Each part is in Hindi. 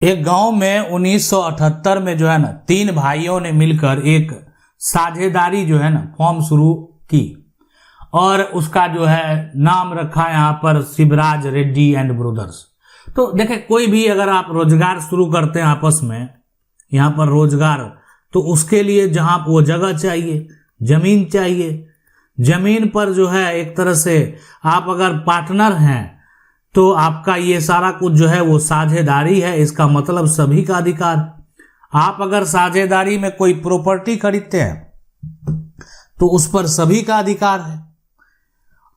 एक गांव में 1978 में जो है ना 3 भाइयों ने मिलकर एक साझेदारी जो है ना फॉर्म शुरू की और उसका जो है नाम रखा यहाँ पर शिवराज रेड्डी एंड ब्रदर्स। तो देखें, कोई भी अगर आप रोजगार शुरू करते हैं आपस में, यहाँ पर रोजगार, तो उसके लिए जहां वो जगह चाहिए, जमीन चाहिए। जमीन पर जो है एक तरह से आप अगर पार्टनर हैं तो आपका ये सारा कुछ जो है वो साझेदारी है, इसका मतलब सभी का अधिकार। आप अगर साझेदारी में कोई प्रॉपर्टी खरीदते हैं तो उस पर सभी का अधिकार है।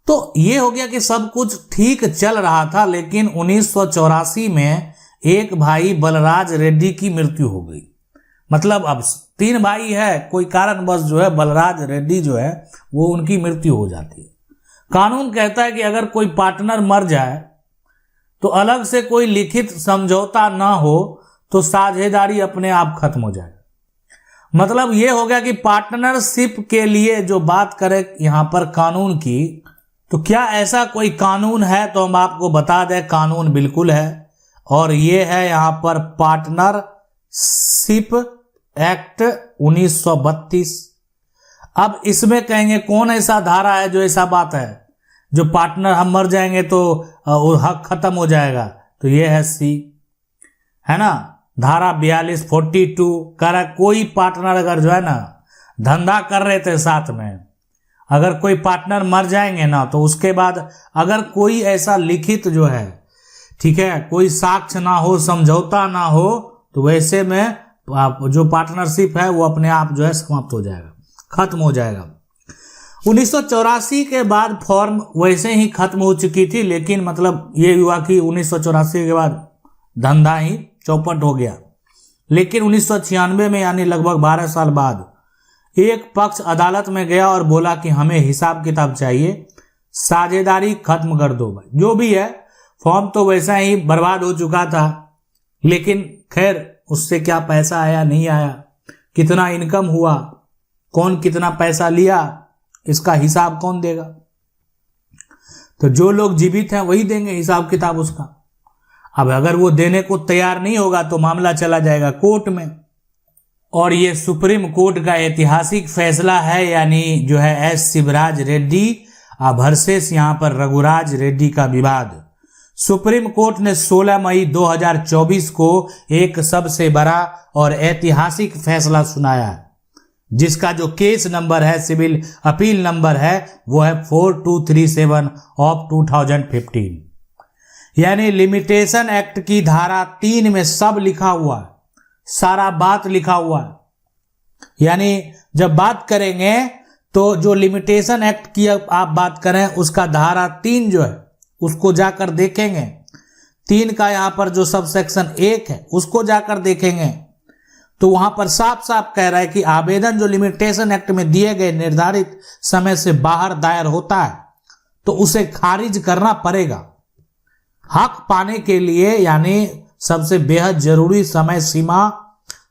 तो ये हो गया कि सब कुछ ठीक चल रहा था, लेकिन 1984 में एक भाई बलराज रेड्डी की मृत्यु हो गई। मतलब अब 3 भाई है, कोई कारणवश जो है बलराज रेड्डी जो है वो उनकी मृत्यु हो जाती है। कानून कहता है कि अगर कोई पार्टनर मर जाए तो अलग से कोई लिखित समझौता ना हो तो साझेदारी अपने आप खत्म हो जाए। मतलब ये हो गया कि पार्टनरशिप के लिए जो बात करें यहां पर कानून की, तो क्या ऐसा कोई कानून है? तो हम आपको बता दें, कानून बिल्कुल है, और ये है यहां पर पार्टनरशिप एक्ट 1932। अब इसमें कहेंगे कौन ऐसा धारा है जो ऐसा बात है जो पार्टनर हम मर जाएंगे तो हक खत्म हो जाएगा? तो ये है सी, है ना, धारा 4242 कर कोई पार्टनर अगर जो है ना धंधा कर रहे थे साथ में, अगर कोई पार्टनर मर जाएंगे ना तो उसके बाद अगर कोई ऐसा लिखित जो है, ठीक है, कोई साक्ष्य ना हो, समझौता ना हो, तो वैसे में जो पार्टनरशिप है वो अपने आप जो है समाप्त हो जाएगा, खत्म हो जाएगा। 1984 के बाद फॉर्म वैसे ही खत्म हो चुकी थी, लेकिन मतलब ये हुआ कि 1984 के बाद धंधा ही चौपट हो गया। लेकिन 1996 में यानी लगभग 12 साल बाद एक पक्ष अदालत में गया और बोला कि हमें हिसाब किताब चाहिए, साझेदारी खत्म कर दो भाई। जो भी है, फॉर्म तो वैसा ही बर्बाद हो चुका था, लेकिन खैर उससे क्या पैसा आया नहीं आया, कितना इनकम हुआ, कौन कितना पैसा लिया, इसका हिसाब कौन देगा? तो जो लोग जीवित हैं वही देंगे हिसाब किताब उसका। अब अगर वो देने को तैयार नहीं होगा तो मामला चला जाएगा कोर्ट में, और ये सुप्रीम कोर्ट का ऐतिहासिक फैसला है, यानी जो है एस शिवराज रेड्डी वर्सेस यहां पर रघुराज रेड्डी का विवाद। सुप्रीम कोर्ट ने 16 मई 2024 को एक सबसे बड़ा और ऐतिहासिक फैसला सुनाया, जिसका जो केस नंबर है, सिविल अपील नंबर है, वो है 4237 ऑफ 2015। यानी लिमिटेशन एक्ट की धारा 3 में सब लिखा हुआ है, सारा बात लिखा हुआ है। यानी जब बात करेंगे तो जो लिमिटेशन एक्ट की आप बात करें, उसका धारा 3 जो है उसको जाकर देखेंगे, 3 का यहां पर जो सब सेक्शन 1 है उसको जाकर देखेंगे, तो वहां पर साफ साफ कह रहा है कि आवेदन जो लिमिटेशन एक्ट में दिए गए निर्धारित समय से बाहर दायर होता है तो उसे खारिज करना पड़ेगा हक पाने के लिए। यानी सबसे बेहद जरूरी समय सीमा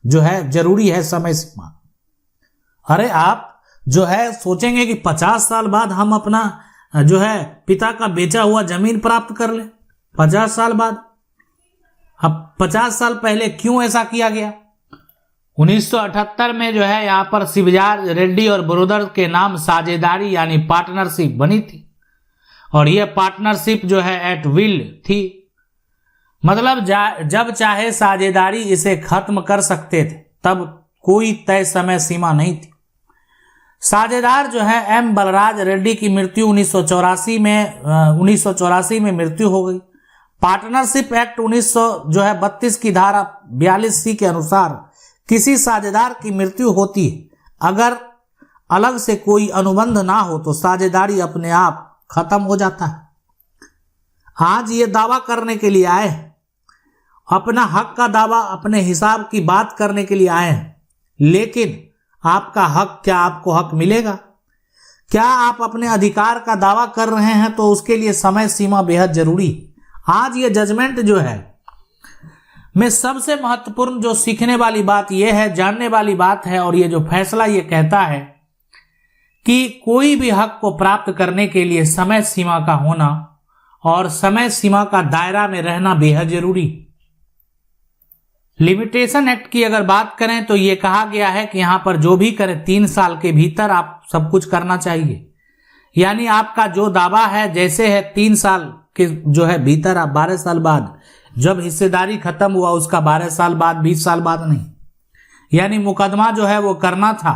जो है, जरूरी है समय सीमा। अरे आप जो है सोचेंगे कि 50 साल बाद हम अपना जो है पिता का बेचा हुआ जमीन प्राप्त कर ले, 50 साल बाद। अब 50 साल पहले क्यों ऐसा किया गया? 1978 में जो है यहाँ पर शिवराज रेड्डी और ब्रदर्स के नाम साझेदारी यानी पार्टनरशिप बनी थी, और यह पार्टनरशिप जो है एट विल थी। मतलब जब चाहे साझेदारी इसे खत्म कर सकते थे, तब कोई तय समय सीमा नहीं थी। साझेदार जो है एम बलराज रेड्डी की मृत्यु 1984 में मृत्यु हो गई। पार्टनरशिप एक्ट 1932 की धारा 42C के अनुसार किसी साझेदार की मृत्यु होती है, अगर अलग से कोई अनुबंध ना हो तो साझेदारी अपने आप खत्म हो जाता है। आज ये दावा करने के लिए आए हैं, अपना हक का दावा, अपने हिसाब की बात करने के लिए आए हैं, लेकिन आपका हक, क्या आपको हक मिलेगा? क्या आप अपने अधिकार का दावा कर रहे हैं तो उसके लिए समय सीमा बेहद जरूरी है। आज ये जजमेंट जो है में सबसे महत्वपूर्ण जो सीखने वाली बात यह है, जानने वाली बात है, और ये जो फैसला ये कहता है कि कोई भी हक को प्राप्त करने के लिए समय सीमा का होना और समय सीमा का दायरा में रहना बेहद जरूरी। लिमिटेशन एक्ट की अगर बात करें तो ये कहा गया है कि यहां पर जो भी करें 3 साल के भीतर आप सब कुछ करना चाहिए। यानी आपका जो दावा है जैसे है 3 साल के जो है भीतर, आप 12 साल बाद जब हिस्सेदारी खत्म हुआ उसका 12 साल बाद, 20 साल बाद नहीं। यानी मुकदमा जो है वो करना था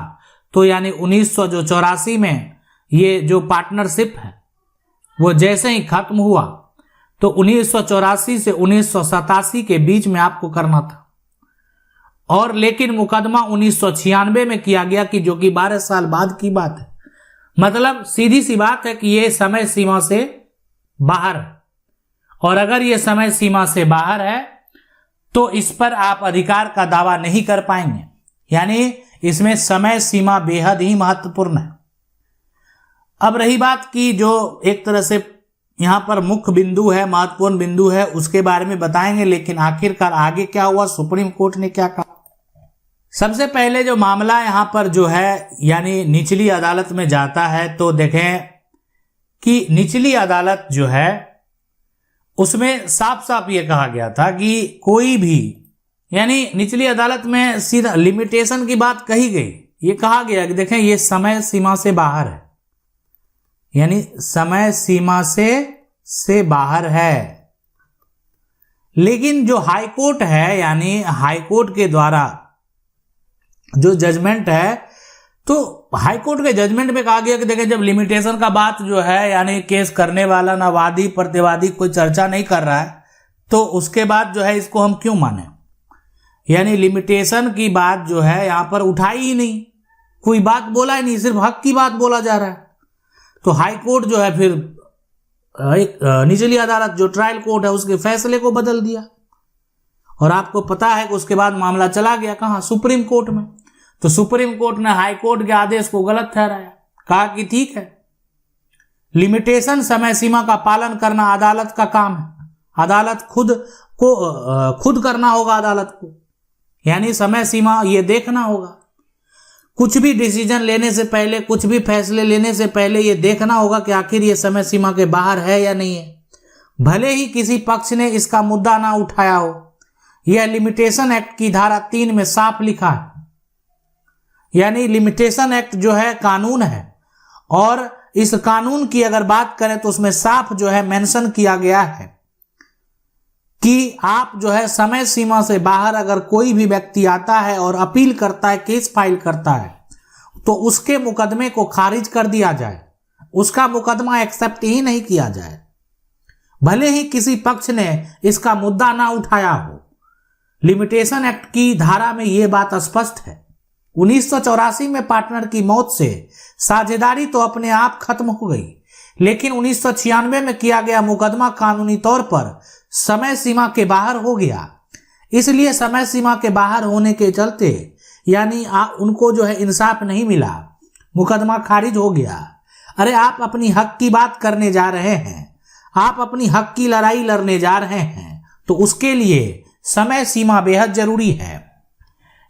तो यानी 1984 में ये जो पार्टनरशिप है वो जैसे ही खत्म हुआ तो 1984 से 1987 के बीच में आपको करना था। और लेकिन मुकदमा 1996 में किया गया कि जो कि 12 साल बाद की बात है। मतलब सीधी सी बात है कि ये समय सीमा से बाहर है, और अगर ये समय सीमा से बाहर है तो इस पर आप अधिकार का दावा नहीं कर पाएंगे। यानी इसमें समय सीमा बेहद ही महत्वपूर्ण है। अब रही बात की जो एक तरह से यहां पर मुख्य बिंदु है, महत्वपूर्ण बिंदु है, उसके बारे में बताएंगे। लेकिन आखिरकार आगे क्या हुआ, सुप्रीम कोर्ट ने क्या कहा। सबसे पहले जो मामला यहां पर जो है यानी निचली अदालत में जाता है तो देखें कि निचली अदालत जो है उसमें साफ साफ ये कहा गया था कि कोई भी, यानी निचली अदालत में सीधा लिमिटेशन की बात कही गई। ये कहा गया कि देखें ये समय सीमा से बाहर है, यानी समय सीमा से बाहर है। लेकिन जो हाई कोर्ट है, यानी हाई कोर्ट के द्वारा जो जजमेंट है, तो हाई कोर्ट के जजमेंट में कहा गया कि देखें जब लिमिटेशन का बात जो है यानी केस करने वाला ना वादी प्रतिवादी कोई चर्चा नहीं कर रहा है तो उसके बाद जो है इसको हम क्यों माने। यानी लिमिटेशन की बात जो है यहां पर उठाई ही नहीं, कोई बात बोला ही नहीं, सिर्फ हक की बात बोला जा रहा है। तो हाई कोर्ट जो है फिर एक निचली अदालत जो ट्रायल कोर्ट है उसके फैसले को बदल दिया, और आपको पता है कि उसके बाद मामला चला गया कहां, सुप्रीम कोर्ट में। तो सुप्रीम कोर्ट ने हाई कोर्ट के आदेश को गलत ठहराया, कहा कि ठीक है लिमिटेशन समय सीमा का पालन करना अदालत का काम है, अदालत खुद करना होगा अदालत को। यानी समय सीमा ये देखना होगा, कुछ भी डिसीजन लेने से पहले, कुछ भी फैसले लेने से पहले ये देखना होगा कि आखिर ये समय सीमा के बाहर है या नहीं है, भले ही किसी पक्ष ने इसका मुद्दा ना उठाया हो। यह लिमिटेशन एक्ट की धारा 3 में साफ लिखा है। यानी लिमिटेशन एक्ट जो है कानून है, और इस कानून की अगर बात करें तो उसमें साफ जो है मेंशन किया गया है कि आप जो है समय सीमा से बाहर अगर कोई भी व्यक्ति आता है और अपील करता है, केस फाइल करता है, तो उसके मुकदमे को खारिज कर दिया जाए, उसका मुकदमा एक्सेप्ट ही नहीं किया जाए, भले ही किसी पक्ष ने इसका मुद्दा ना उठाया हो। लिमिटेशन एक्ट की धारा में यह बात स्पष्ट है। 1984 में पार्टनर की मौत से साझेदारी तो अपने आप खत्म हो गई, लेकिन 1996 में किया गया मुकदमा कानूनी तौर पर समय सीमा के बाहर हो गया। इसलिए समय सीमा के बाहर होने के चलते यानी उनको जो है इंसाफ नहीं मिला, मुकदमा खारिज हो गया। अरे आप अपनी हक की बात करने जा रहे हैं, आप अपनी हक की लड़ाई लड़ने जा रहे हैं, तो उसके लिए समय सीमा बेहद जरूरी है।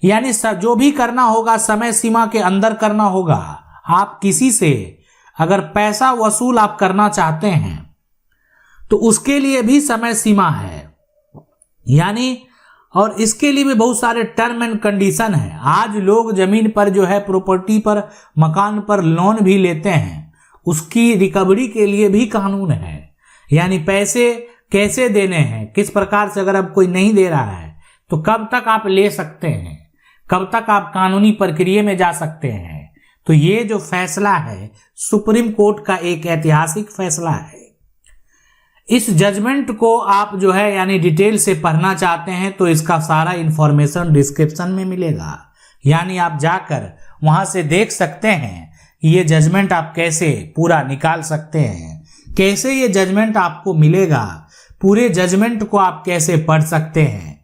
यानी जो भी करना होगा समय सीमा के अंदर करना होगा। आप किसी से अगर पैसा वसूल आप करना चाहते हैं तो उसके लिए भी समय सीमा है, यानी और इसके लिए भी बहुत सारे टर्म एंड कंडीशन है। आज लोग जमीन पर जो है प्रॉपर्टी पर, मकान पर लोन भी लेते हैं, उसकी रिकवरी के लिए भी कानून है। यानी पैसे कैसे देने हैं, किस प्रकार से, अगर अब कोई नहीं दे रहा है तो कब तक आप ले सकते हैं, कब तक आप कानूनी प्रक्रिया में जा सकते हैं। तो ये जो फैसला है सुप्रीम कोर्ट का एक ऐतिहासिक फैसला है। इस जजमेंट को आप जो है यानी डिटेल से पढ़ना चाहते हैं तो इसका सारा इंफॉर्मेशन डिस्क्रिप्शन में मिलेगा। यानी आप जाकर वहां से देख सकते हैं कि ये जजमेंट आप कैसे पूरा निकाल सकते हैं, कैसे ये जजमेंट आपको मिलेगा, पूरे जजमेंट को आप कैसे पढ़ सकते हैं।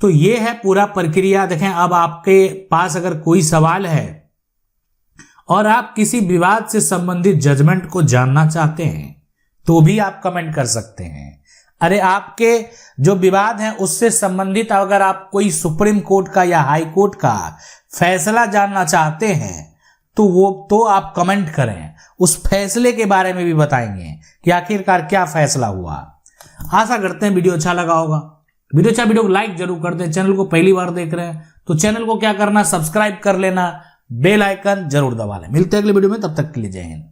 तो ये है पूरा प्रक्रिया। देखें, अब आपके पास अगर कोई सवाल है और आप किसी विवाद से संबंधित जजमेंट को जानना चाहते हैं तो भी आप कमेंट कर सकते हैं। अरे आपके जो विवाद है उससे संबंधित अगर आप कोई सुप्रीम कोर्ट का या हाई कोर्ट का फैसला जानना चाहते हैं तो आप कमेंट करें, उस फैसले के बारे में भी बताएंगे कि आखिरकार क्या फैसला हुआ। आशा करते हैं वीडियो अच्छा लगा होगा। वीडियो को लाइक जरूर कर दें। चैनल को पहली बार देख रहे हैं तो चैनल को क्या करना, सब्सक्राइब कर लेना, बेल आइकन जरूर दबा लें। मिलते हैं अगले वीडियो में, तब तक के लिए जय हिंद।